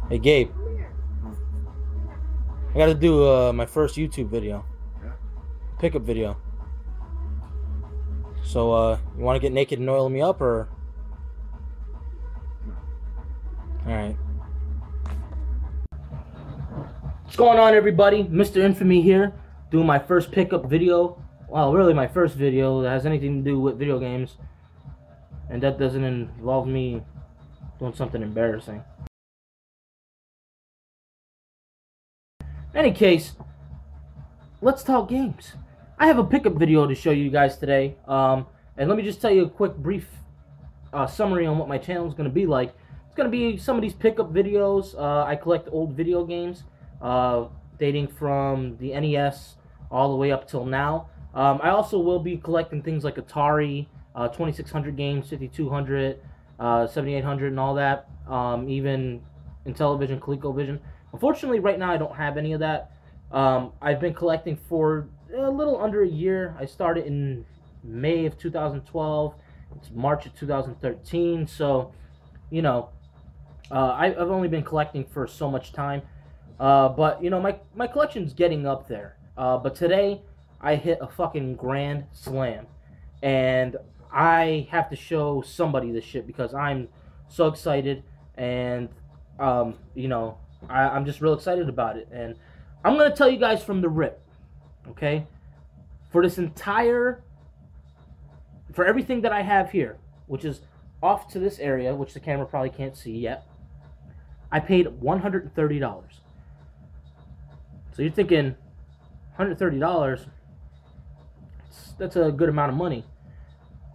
Hey Gabe, I gotta do my first YouTube video, Yeah. pickup video. So you want to get naked and oil me up, or? All right. What's going on, everybody? MisterInfamy here, doing my first pickup video. Well, really my first video that has anything to do with video games, and that doesn't involve me doing something embarrassing. In any case, let's talk games. I have a pickup video to show you guys today, and let me just tell you a quick brief summary on what my channel is going to be like. It's going to be some of these pickup videos. I collect old video games dating from the NES all the way up till now. I also will be collecting things like Atari, 2600 games, 5200, 7800, and all that. Even Intellivision, ColecoVision. Unfortunately, right now I don't have any of that. I've been collecting for a little under a year. I started in May of 2012. It's March of 2013. So, you know, I've only been collecting for so much time. But, you know, my collection's getting up there. But today, I hit a fucking grand slam. And I have to show somebody this shit because I'm so excited. And, you know, I'm just real excited about it. And I'm going to tell you guys from the rip, okay? For everything that I have here, which is off to this area, which the camera probably can't see yet, I paid $130. So you're thinking, $130, that's a good amount of money.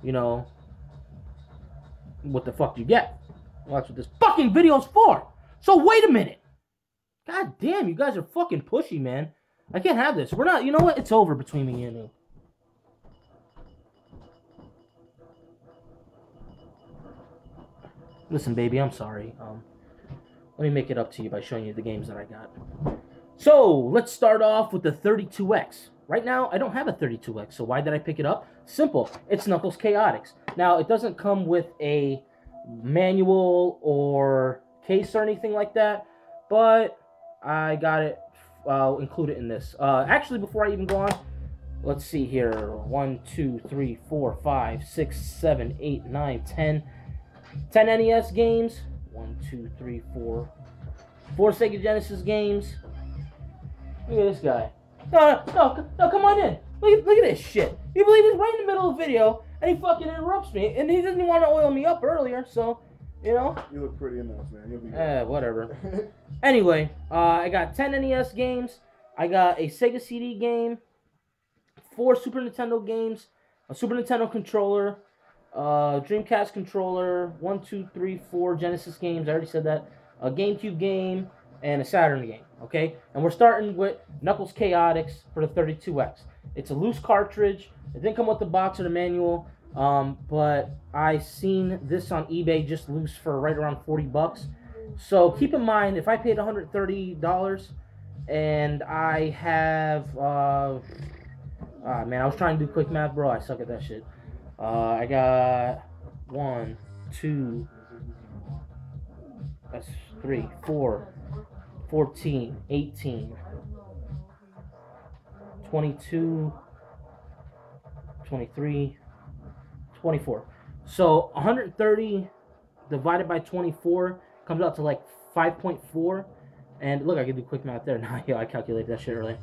You know, what the fuck do you get? Well, that's what this fucking video's for. So wait a minute. God damn, you guys are fucking pushy, man. I can't have this. We're not, you know what? It's over between me and you. Listen, baby, I'm sorry. Let me make it up to you by showing you the games that I got. So, let's start off with the 32X. Right now, I don't have a 32X, so why did I pick it up? Simple. It's Knuckles Chaotix. Now, it doesn't come with a manual or case or anything like that, but I got it included in this. Actually, before I even go on, let's see here. 1, 2, 3, 4, 5, 6, 7, 8, 9, 10. 10 NES games. 1, 2, 3, 4. 4 Sega Genesis games. Look at this guy. No, come on in. Look at this shit. You believe it's right in the middle of the video, and he fucking interrupts me, and he doesn't even want to oil me up earlier, so, you know. You look pretty enough, man. You'll be good. Whatever. Anyway, I got 10 NES games. I got a Sega CD game, 4 Super Nintendo games, a Super Nintendo controller, Dreamcast controller, 1, 2, 3, 4 Genesis games. I already said that. A GameCube game and a Saturn game. Okay, and we're starting with Knuckles Chaotix for the 32X. It's a loose cartridge. It didn't come with the box or the manual, but I seen this on eBay just loose for right around 40 bucks. So keep in mind, if I paid $130 and I have, man, I was trying to do quick math, bro. I suck at that shit. I got 1, 2, that's 3, 4, 14, 18, 22, 23, 24. So 130 divided by 24 comes out to like 5.4. And look, I can do quick math there. Now, yeah, I calculated that shit earlier.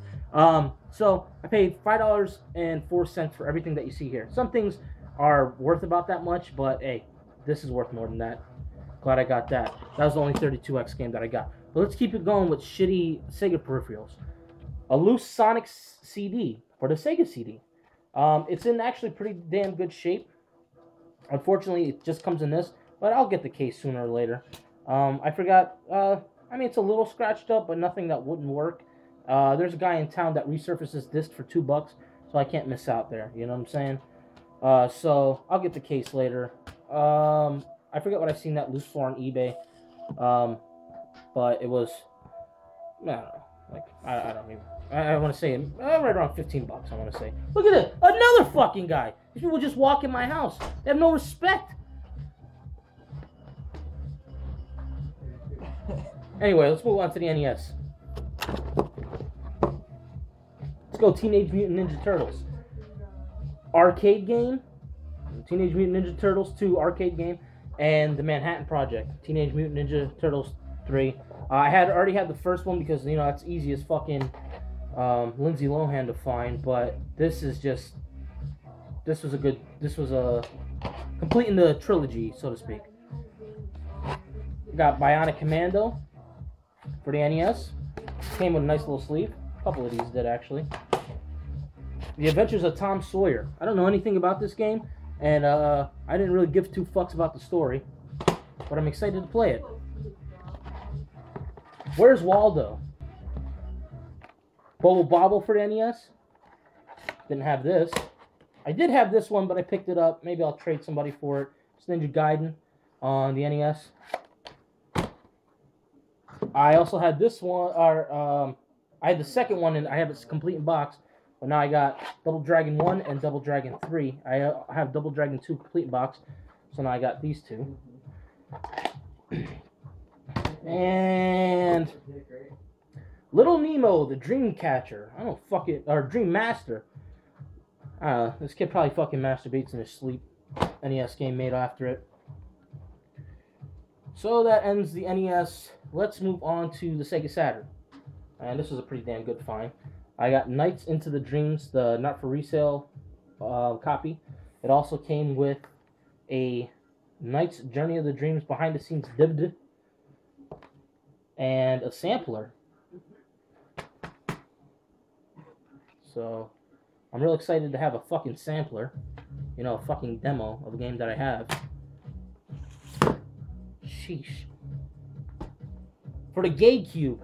So I paid $5.04 for everything that you see here. Some things are worth about that much, but hey, this is worth more than that. Glad I got that. That was the only 32X game that I got. But let's keep it going with shitty Sega peripherals. A loose Sonic CD for the Sega CD. It's in actually pretty damn good shape. Unfortunately, it just comes in this, but I'll get the case sooner or later. I forgot, I mean, it's a little scratched up, but nothing that wouldn't work. There's a guy in town that resurfaces disc for $2, so I can't miss out there. You know what I'm saying? So I'll get the case later. I forget what I seen that loose for on eBay. But it was, I don't know, like, I don't even, I want to say, right around 15 bucks, I want to say. Look at this, another fucking guy. These people just walk in my house. They have no respect. Anyway, let's move on to the NES. Let's go Teenage Mutant Ninja Turtles. Arcade game. Teenage Mutant Ninja Turtles 2 arcade game. And the Manhattan Project. Teenage Mutant Ninja Turtles 3. I already had the first one because, you know, that's easy as fucking Lindsay Lohan to find. But this is just... This was a completing the trilogy, so to speak. We got Bionic Commando for the NES. Came with a nice little sleeve. A couple of these did, actually. The Adventures of Tom Sawyer. I don't know anything about this game, and I didn't really give two fucks about the story, but I'm excited to play it. Where's Waldo? Bubble Bobble for the NES. Didn't have this. I did have this one, but I picked it up. Maybe I'll trade somebody for it. It's Ninja Gaiden on the NES. I also had this one, I had the second one, and I have it complete in box. But now I got Double Dragon 1 and Double Dragon 3. I have Double Dragon 2 complete in box, so now I got these two. And Little Nemo, the Dream Catcher. I don't fucking, or Dream Master. This kid probably fucking masturbates in his sleep. NES game made after it. So that ends the NES. Let's move on to the Sega Saturn. And this was a pretty damn good find. I got Nights into the Dreams, the not for resale copy. It also came with a Nights Journey of the Dreams behind the scenes DVD and a sampler. So I'm real excited to have a fucking sampler. You know, a fucking demo of a game that I have. Sheesh. For the GameCube,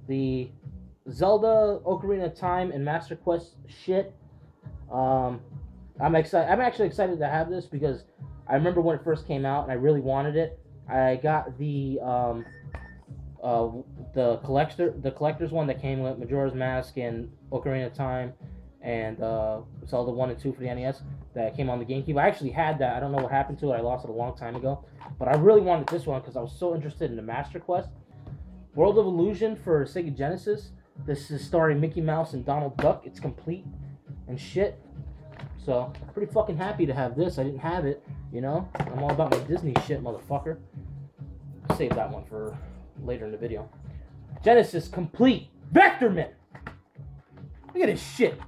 the Zelda, Ocarina of Time, and Master Quest shit. I'm actually excited to have this because I remember when it first came out and I really wanted it. I got the collector's one that came with Majora's Mask and Ocarina of Time and Zelda 1 and 2 for the NES that came on the GameCube. I actually had that. I don't know what happened to it. I lost it a long time ago. But I really wanted this one because I was so interested in the Master Quest. World of Illusion for Sega Genesis. This is starring Mickey Mouse and Donald Duck. It's complete and shit. So, I'm pretty fucking happy to have this. I didn't have it, you know? I'm all about my Disney shit, motherfucker. I'll save that one for later in the video. Genesis Complete. Vectorman! Look at this shit.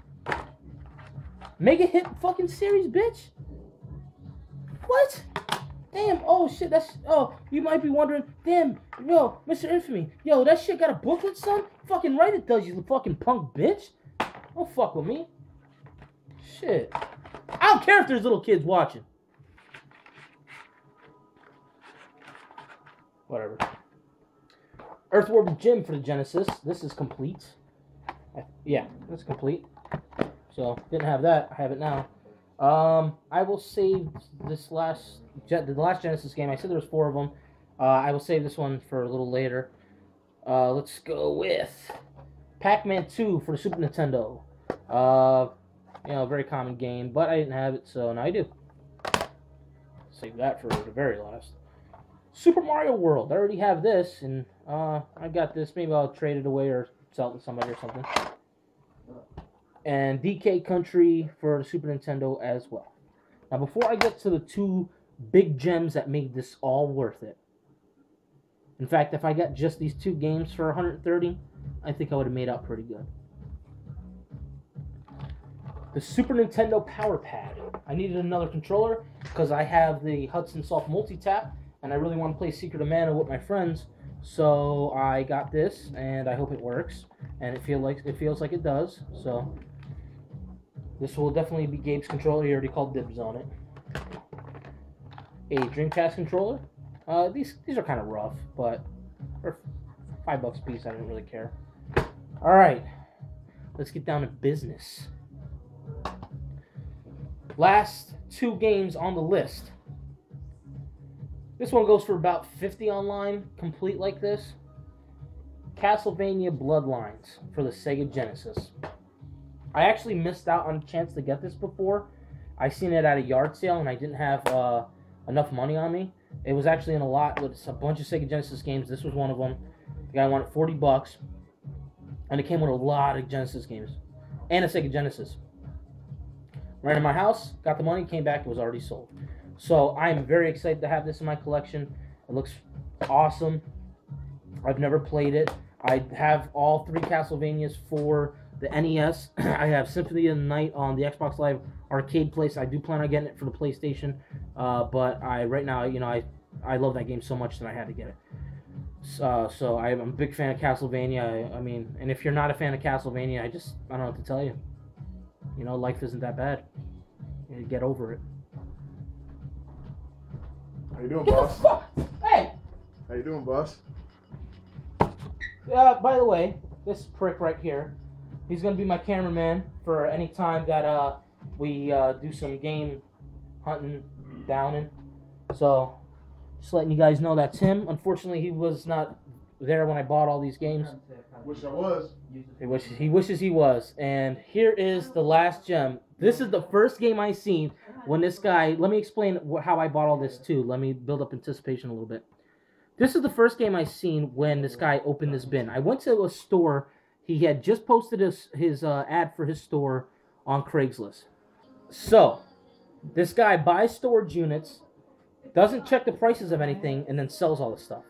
Mega Hit fucking series, bitch? What? Damn, oh shit, oh, you might be wondering, damn, yo, MisterInfamy, yo, that shit got a booklet, son? Fucking right it does, you fucking punk bitch. Don't fuck with me. Shit. I don't care if there's little kids watching. Whatever. Earthworm Jim for the Genesis. This is complete. Yeah, that's complete. So, didn't have that. I have it now. I will save this the last Genesis game. I said there was 4 of them. I will save this one for a little later. Let's go with Pac-Man 2 for the Super Nintendo. You know, very common game, but I didn't have it, so now I do. Save that for the very last. Super Mario World. I already have this, and I got this. Maybe I'll trade it away or sell it to somebody or something. And DK Country for the Super Nintendo as well. Now, before I get to the 2 big gems that made this all worth it. In fact, if I got just these 2 games for $130, I think I would have made out pretty good. The Super Nintendo Power Pad. I needed another controller because I have the Hudson Soft Multi-Tap, and I really want to play Secret of Mana with my friends. So I got this, and I hope it works, and it feels like it does. So this will definitely be Gabe's controller. He already called dibs on it. A Dreamcast controller. These are kind of rough, but for $5 a piece, I didn't really care. All right, let's get down to business. Last 2 games on the list. This one goes for about $50 online, complete like this. Castlevania Bloodlines for the Sega Genesis. I actually missed out on a chance to get this before. I seen it at a yard sale, and I didn't have enough money on me. It was actually in a lot with a bunch of Sega Genesis games. This was one of them. The guy wanted $40, and it came with a lot of Genesis games and a Sega Genesis. Ran in my house, got the money, came back, it was already sold. So I am very excited to have this in my collection. It looks awesome. I've never played it. I have all 3 Castlevanias for the NES. I have Symphony of the Night on the Xbox Live Arcade place. I do plan on getting it for the PlayStation, but right now, you know, I love that game so much that I had to get it. So I'm a big fan of Castlevania. I mean, and if you're not a fan of Castlevania, I don't know what to tell you. You know, life isn't that bad. You get over it. How you doing, boss? Hey! How you doing, boss? By the way, this prick right here, he's gonna be my cameraman for any time that we do some game hunting, downing. So, just letting you guys know that's him. Unfortunately, he was not there when I bought all these games. Wish I was. He wishes he was. And here is the last gem. This is the first game I seen when this guy... Let me explain how I bought all this too. Let me build up anticipation a little bit. This is the first game I seen when this guy opened this bin. I went to a store. He had just posted his ad for his store on Craigslist. So, this guy buys storage units, doesn't check the prices of anything, and then sells all this stuff.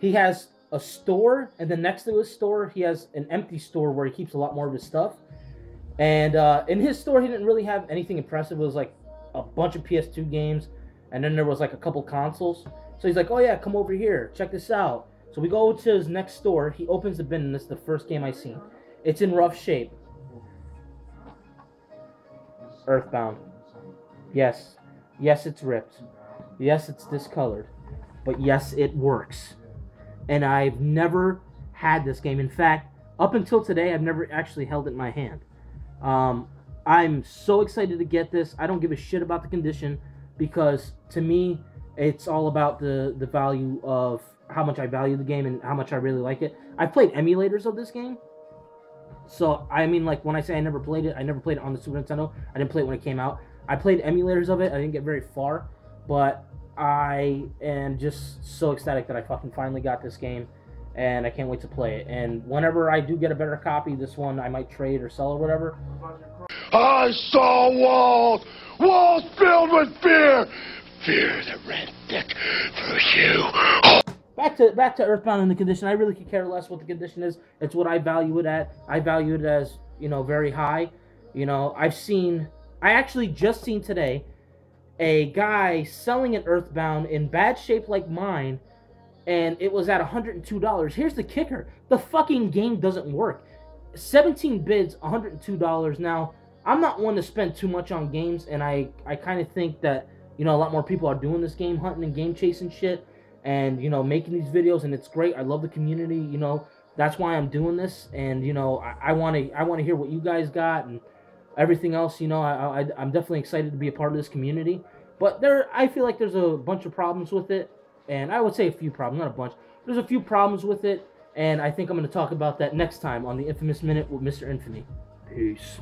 He has a store, and then next to his store, he has an empty store where he keeps a lot more of his stuff. And in his store, he didn't really have anything impressive. It was like a bunch of PS2 games, and then there was like a couple consoles. So he's like, oh yeah, come over here, check this out. So we go to his next store, he opens the bin, and this is the first game I seen. It's in rough shape. Earthbound. Yes. Yes, it's ripped. Yes, it's discolored. But yes, it works. And I've never had this game. In fact, up until today, I've never actually held it in my hand. I'm so excited to get this. I don't give a shit about the condition because, to me, it's all about the value of how much I value the game and how much I really like it. I've played emulators of this game. So, I mean, like, when I say I never played it on the Super Nintendo. I didn't play it when it came out. I played emulators of it. I didn't get very far. But I am just so ecstatic that I fucking finally got this game, and I can't wait to play it. And whenever I do get a better copy, this one I might trade or sell or whatever. I saw walls filled with fear that ran thick through you. Back to Earthbound and the condition. I really could care less what the condition is. It's what I value it at. I value it as, you know, very high. You know, I actually just seen today a guy selling an Earthbound in bad shape like mine, and it was at $102. Here's the kicker. The fucking game doesn't work. 17 bids, $102. Now, I'm not one to spend too much on games, and I kind of think that, you know, a lot more people are doing this game hunting and game chasing shit, and, you know, making these videos, and it's great. I love the community, you know. That's why I'm doing this, and, you know, I want to hear what you guys got, and everything else. You know, I'm definitely excited to be a part of this community. But I feel like there's a bunch of problems with it, and I would say a few problems, not a bunch. There's a few problems with it, and I think I'm going to talk about that next time on the Infamous Minute with Mr. Infamy. Peace.